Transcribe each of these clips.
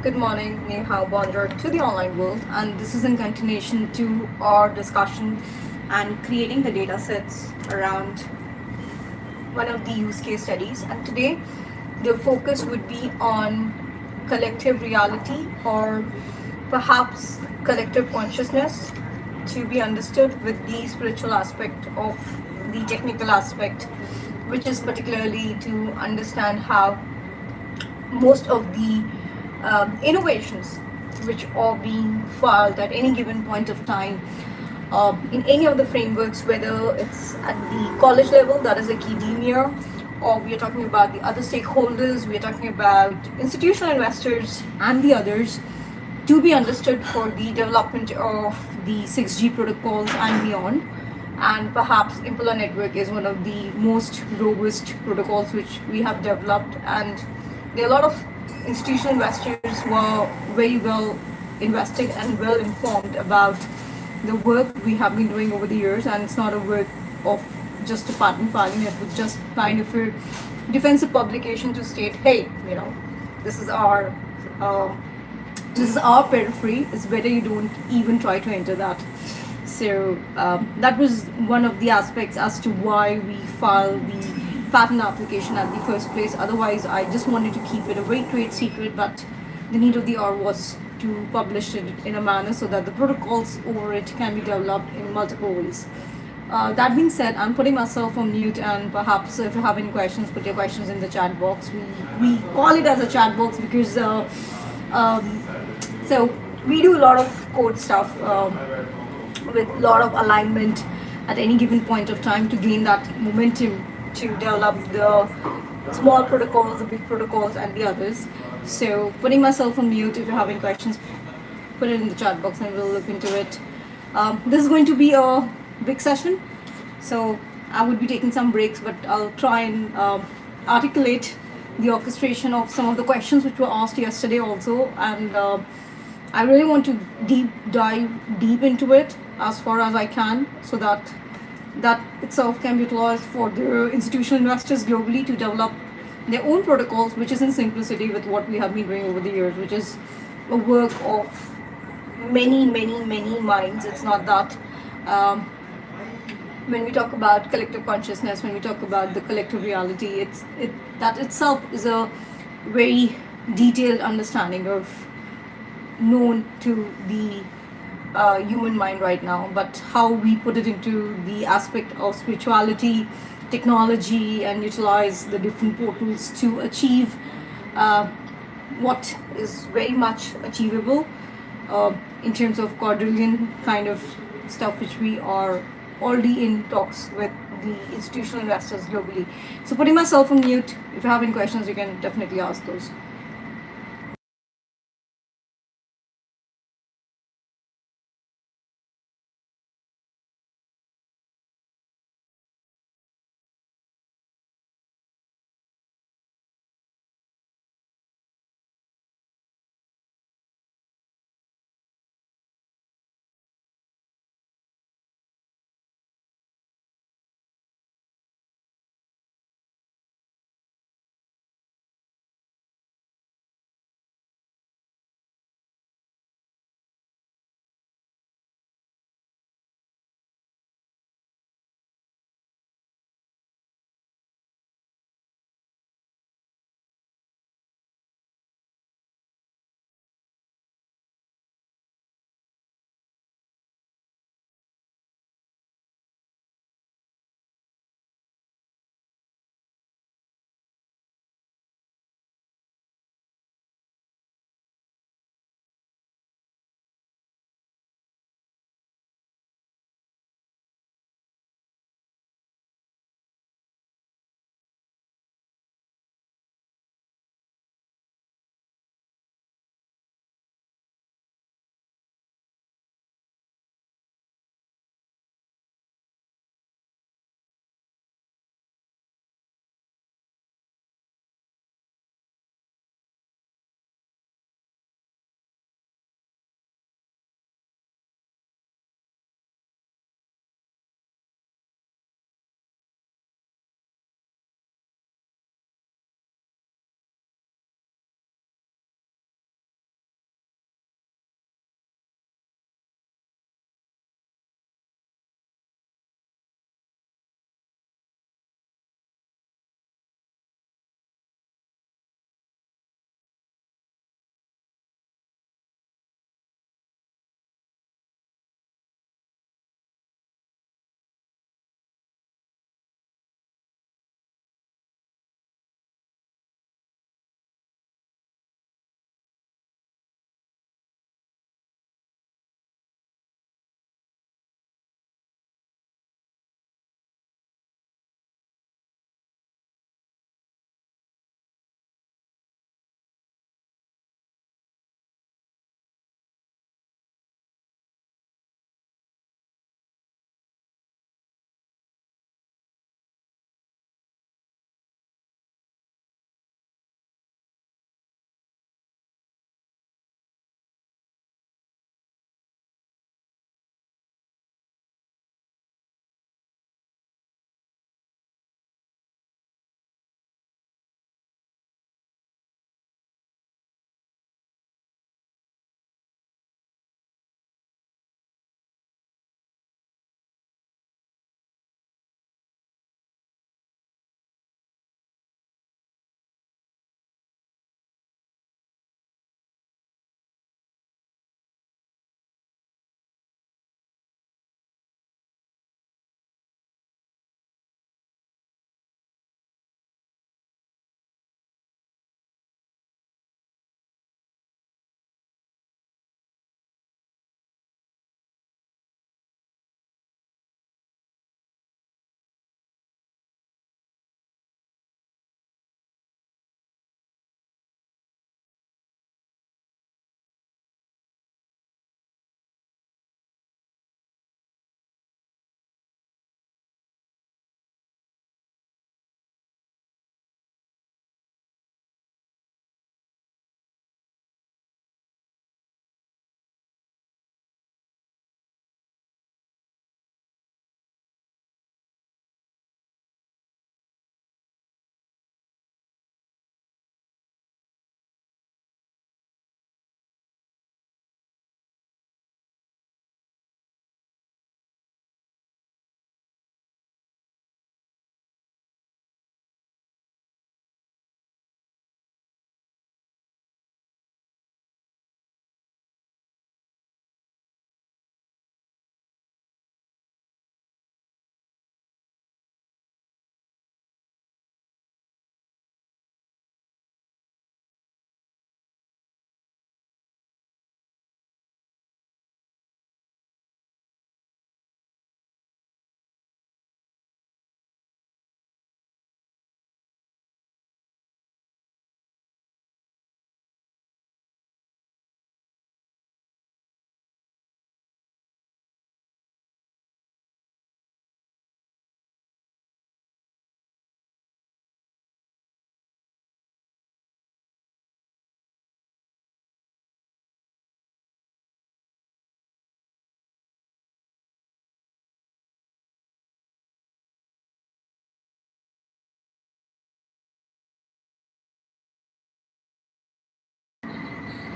Good morning, Ni hao, bonjour to the online world, and this is in continuation to our discussion and creating the data sets around one of the use case studies. And today, the focus would be on collective reality or perhaps collective consciousness to be understood with the spiritual aspect of the technical aspect, which is particularly to understand how most of the innovations which are being filed at any given point of time in any of the frameworks, whether it's at the college level, that is academia, or we are talking about the other stakeholders, we are talking about institutional investors and the others, to be understood for the development of the 6G protocols and beyond. And perhaps Impula Network is one of the most robust protocols which we have developed, and there are a lot of institutional investors who are very well invested and well informed about the work we have been doing over the years. And it's not a work of just a patent filing, it was just kind of a defensive publication to state, hey, this is our um, this is our periphery. It's better you don't even try to enter that. So that was one of the aspects as to why we filed the patent application at the first place. Otherwise, I just wanted to keep it a very trade secret, but the need of the hour was to publish it in a manner so that the protocols over it can be developed in multiple ways. That being said, I'm putting myself on mute, and perhaps if you have any questions, put your questions in the chat box. We call it as a chat box because um, so we do a lot of code stuff with a lot of alignment at any given point of time to gain that momentum to develop the small protocols, the big protocols, and the others. So putting myself on mute. If you have any questions, put it in the chat box and we'll look into it. This is going to be a big session, so I would be taking some breaks, but I'll try and articulate the orchestration of some of the questions which were asked yesterday also. And I really want to dive deep into it as far as I can, so that that itself can be utilized for the institutional investors globally to develop their own protocols, which is in simplicity with what we have been doing over the years, which is a work of many minds. It's not that when we talk about collective consciousness, when we talk about the collective reality, it that itself is a very detailed understanding of known to the human mind right now. But how we put it into the aspect of spirituality, technology, and utilize the different portals to achieve uh, what is very much achievable in terms of quadrillion kind of stuff, which we are already in talks with the institutional investors globally. So putting myself on mute. If you have any questions, you can definitely ask those.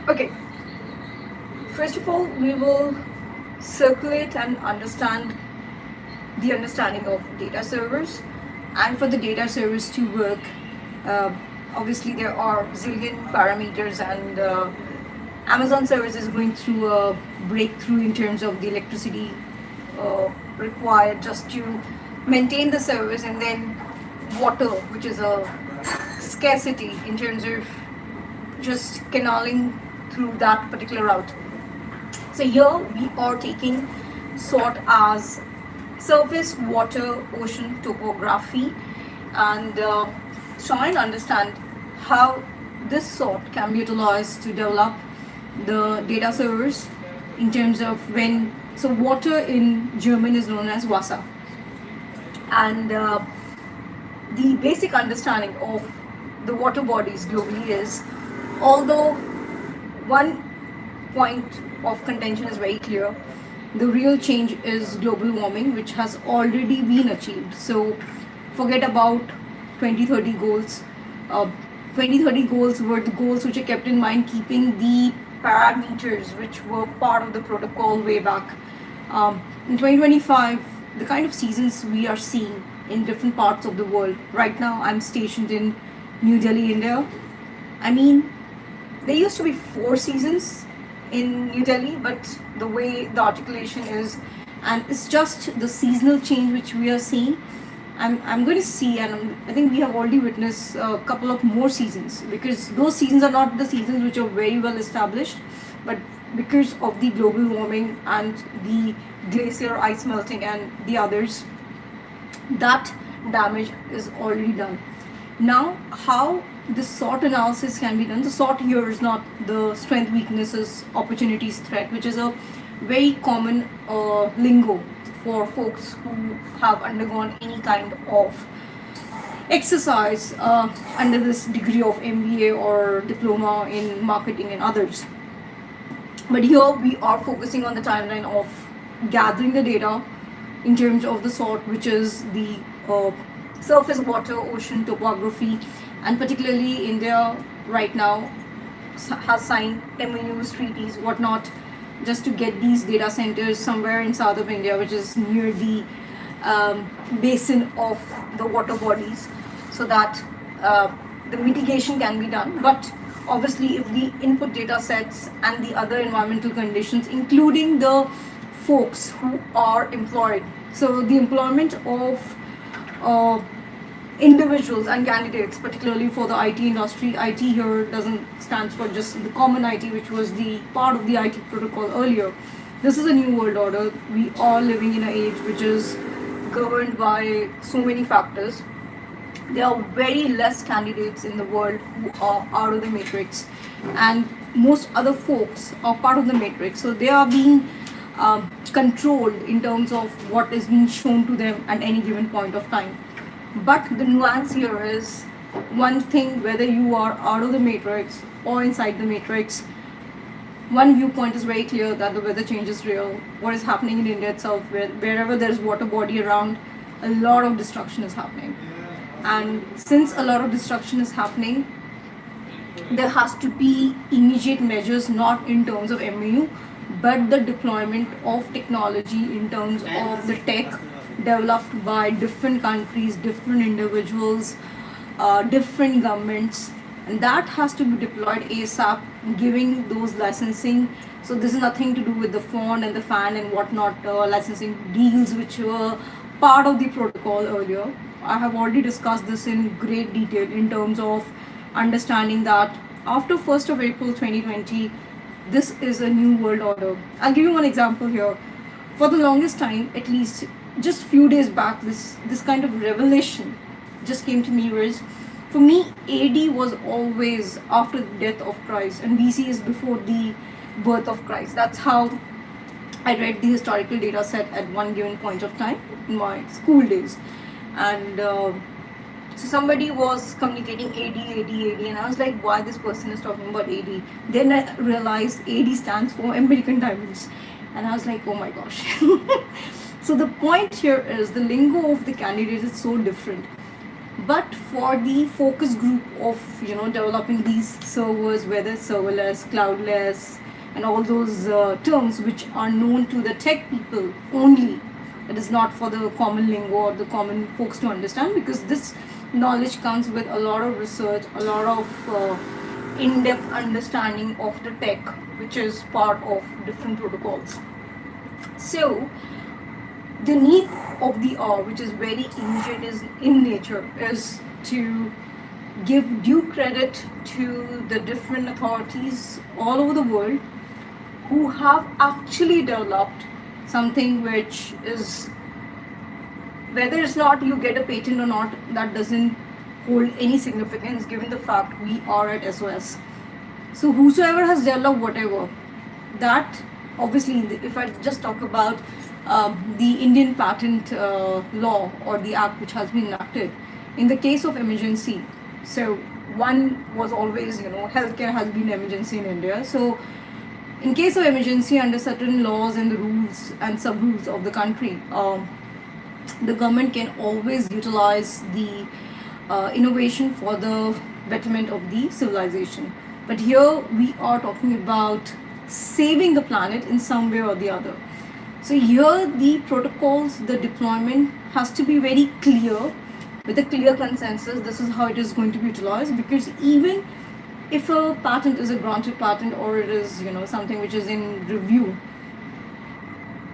Okay, first of all, we will circulate and understand the understanding of data servers. And for the data servers to work, uh, obviously there are zillion parameters, and Amazon service is going through a breakthrough in terms of the electricity required just to maintain the service, and then water, which is a scarcity in terms of just canaling through that particular route. So here we are taking SWOT as surface, water, ocean, topography, and try and understand how this SWOT can be utilized to develop the data servers in terms of when. So water in German is known as Wasser, and the basic understanding of the water bodies globally is, although one point of contention is very clear, the real change is global warming, which has already been achieved. So forget about 2030 goals. 2030 goals were the goals which are kept in mind keeping the parameters which were part of the protocol way back. In 2025, the kind of seasons we are seeing in different parts of the world. Right now, I'm stationed in New Delhi, India. I mean, there used to be 4 seasons in New Delhi, but the way the articulation is, and it's just the seasonal change which we are seeing. I'm going to see, and I think we have already witnessed a couple of more seasons, because those seasons are not the seasons which are very well established, but because of the global warming and the glacier ice melting and the others, that damage is already done. Now, how this SWOT analysis can be done? The SWOT here is not the strength, weaknesses, opportunities, threat, which is a very common lingo for folks who have undergone any kind of exercise under this degree of MBA or diploma in marketing and others. But here we are focusing on the timeline of gathering the data in terms of the SWOT, which is the surface, water, ocean, topography, and particularly India right now has signed MoUs, treaties, whatnot, just to get these data centers somewhere in south of India, which is near the basin of the water bodies, so that the mitigation can be done. But obviously, if the input data sets and the other environmental conditions, including the folks who are employed, so the employment of individuals and candidates, particularly for the IT industry. IT here doesn't stand for just the common IT, which was the part of the IT protocol earlier. This is a new world order. We are living in an age which is governed by so many factors. There are very less candidates in the world who are out of the matrix, and most other folks are part of the matrix. So they are being controlled in terms of what is being shown to them at any given point of time. But the nuance here is one thing, whether you are out of the matrix or inside the matrix, one viewpoint is very clear that the weather change is real. What is happening in India itself, wherever there's water body around, a lot of destruction is happening. And since a lot of destruction is happening, there has to be immediate measures, not in terms of MOU, but the deployment of technology in terms of the tech developed by different countries, different individuals, different governments, and that has to be deployed ASAP, giving those licensing. So this is nothing to do with the font and the fan and whatnot, licensing deals which were part of the protocol earlier. I have already discussed this in great detail in terms of understanding that after 1st of April 2020, this is a new world order. I'll give you one example here. For the longest time, at least just few days back, this kind of revelation just came to me, whereas for me AD was always after the death of Christ and BC is before the birth of Christ. That's how I read the historical data set at one given point of time in my school days. And so somebody was communicating AD, and I was like, why this person is talking about AD? Then I realized AD stands for American Diamonds, and I was like, oh my gosh. So the point here is the lingo of the candidates is so different. But for the focus group of developing these servers, whether serverless, cloudless, and all those terms which are known to the tech people only, it is not for the common lingo or the common folks to understand, because this knowledge comes with a lot of research, a lot of in-depth understanding of the tech, which is part of different protocols. So the need of the hour, which is very ancient is in nature, is to give due credit to the different authorities all over the world who have actually developed something which is, whether it's not you get a patent or not, that doesn't hold any significance given the fact we are at SOS. So whosoever has developed whatever, that obviously, if I just talk about the Indian patent law or the act which has been enacted in the case of emergency. So one was always, healthcare has been emergency in India. So in case of emergency, under certain laws and the rules and sub-rules of the country, the government can always utilize the innovation for the betterment of the civilization. But here we are talking about saving the planet in some way or the other. So here the protocols, the deployment has to be very clear, with a clear consensus. This is how it is going to be utilized, because even if a patent is a granted patent, or it is something which is in review,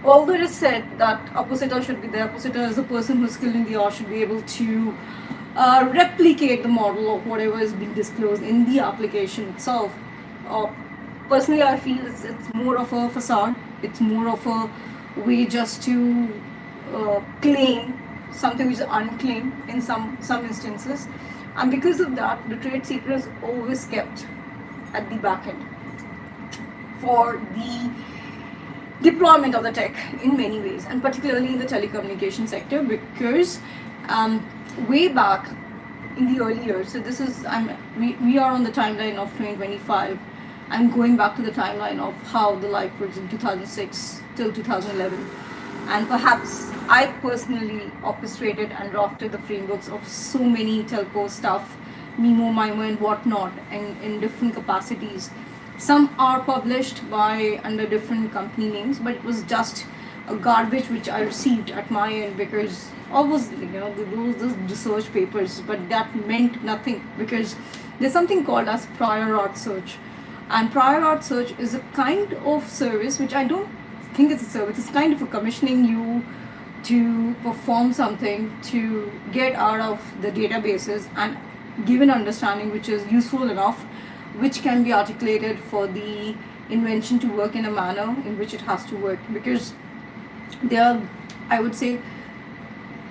although it is said that oppositor should be there, oppositor is a person who's skilled in the art, should be able to replicate the model of whatever is being disclosed in the application itself. Personally, I feel it's more of a facade. It's more of a way just to claim something which is unclaimed in some instances, and because of that, the trade secret is always kept at the back end for the deployment of the tech in many ways, and particularly in the telecommunication sector, because way back in the early years, so this is we are on the timeline of 2025. I'm going back to the timeline of how the life was in 2006 till 2011, and perhaps I personally orchestrated and drafted the frameworks of so many telco stuff, MIMO, MIMO, and whatnot, and in different capacities. Some are published by under different company names, but it was just a garbage which I received at my end, because obviously those research papers, but that meant nothing, because there's something called as prior art search. And prior art search is a kind of service which I don't think it's a service. It's kind of a commissioning you to perform something to get out of the databases and give an understanding which is useful enough, which can be articulated for the invention to work in a manner in which it has to work. Because there are, I would say,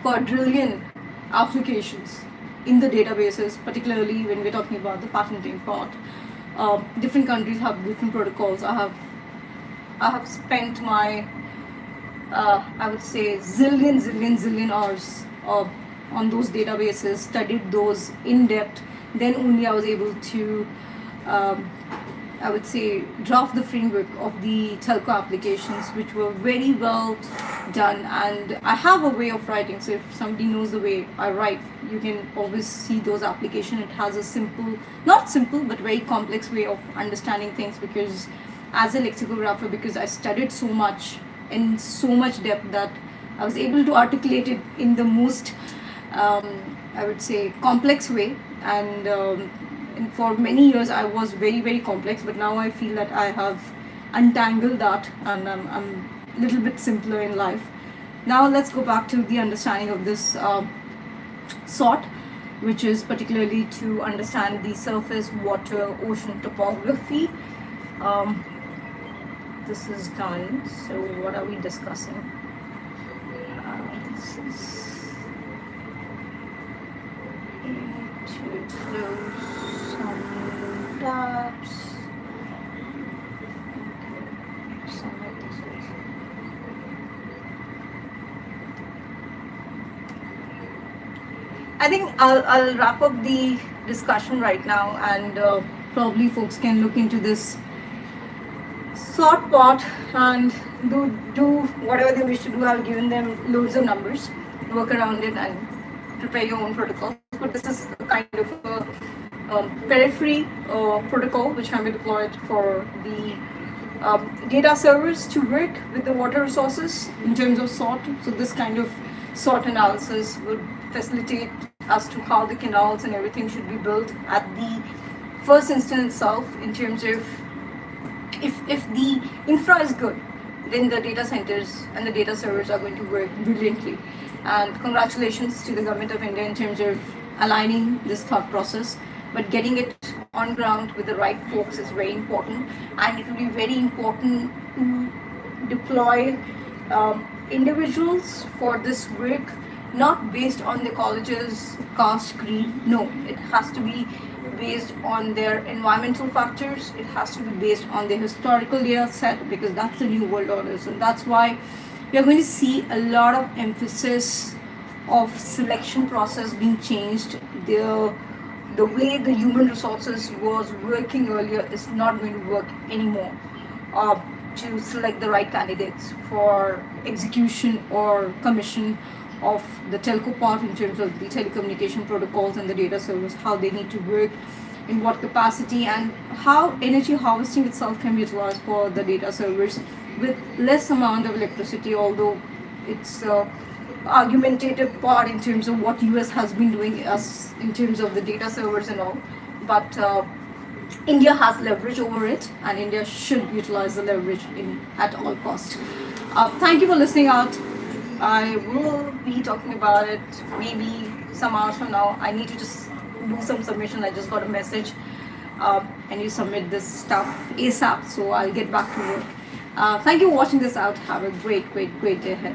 quadrillion applications in the databases, particularly when we're talking about the patenting part. Different countries have different protocols. I have spent my I would say zillion hours on those databases, studied those in depth. Then only I was able to I would say draft the framework of the telco applications, which were very well done. And I have a way of writing, so if somebody knows the way I write, you can always see those applications. It has a simple, not simple, but very complex way of understanding things, because as a lexicographer, because I studied so much in so much depth, that I was able to articulate it in the most I would say complex way. And for many years I was very complex, but now I feel that I have untangled that, and I'm a little bit simpler in life. Now let's go back to the understanding of this SWOT, which is particularly to understand the surface, water, ocean topography. This is done. So what are we discussing? This is to close some tabs. I think I'll wrap up the discussion right now, and probably folks can look into this SWOT part and do whatever they wish to do. I've given them loads of numbers, work around it, and prepare your own protocols. but this is a kind of a periphery protocol which can be deployed for the data servers to work with the water resources in terms of SWOT. So this kind of SWOT analysis would facilitate as to how the canals and everything should be built at the first instance itself, in terms of if the infra is good, then the data centers and the data servers are going to work brilliantly. And congratulations to the government of India in terms of aligning this thought process. But getting it on ground with the right folks is very important, and it will be very important to deploy individuals for this work, not based on the college's caste, creed. No, it has to be based on their environmental factors. It has to be based on their historical data set, because that's the new world order. So that's why we are going to see a lot of emphasis of selection process being changed. The way the human resources was working earlier is not going to work anymore to select the right candidates for execution or commission of the telco part, in terms of the telecommunication protocols and the data servers, how they need to work, in what capacity, and how energy harvesting itself can be utilized for the data servers with less amount of electricity, although it's argumentative part in terms of what US has been doing as in terms of the data servers and all. But India has leverage over it, and India should utilize the leverage at all cost. Thank you for listening out. I will be talking about it maybe some hours from now. I need to just do some submission. I just got a message, and you submit this stuff ASAP, so I'll get back to work. Thank you for watching this out. Have a great day ahead.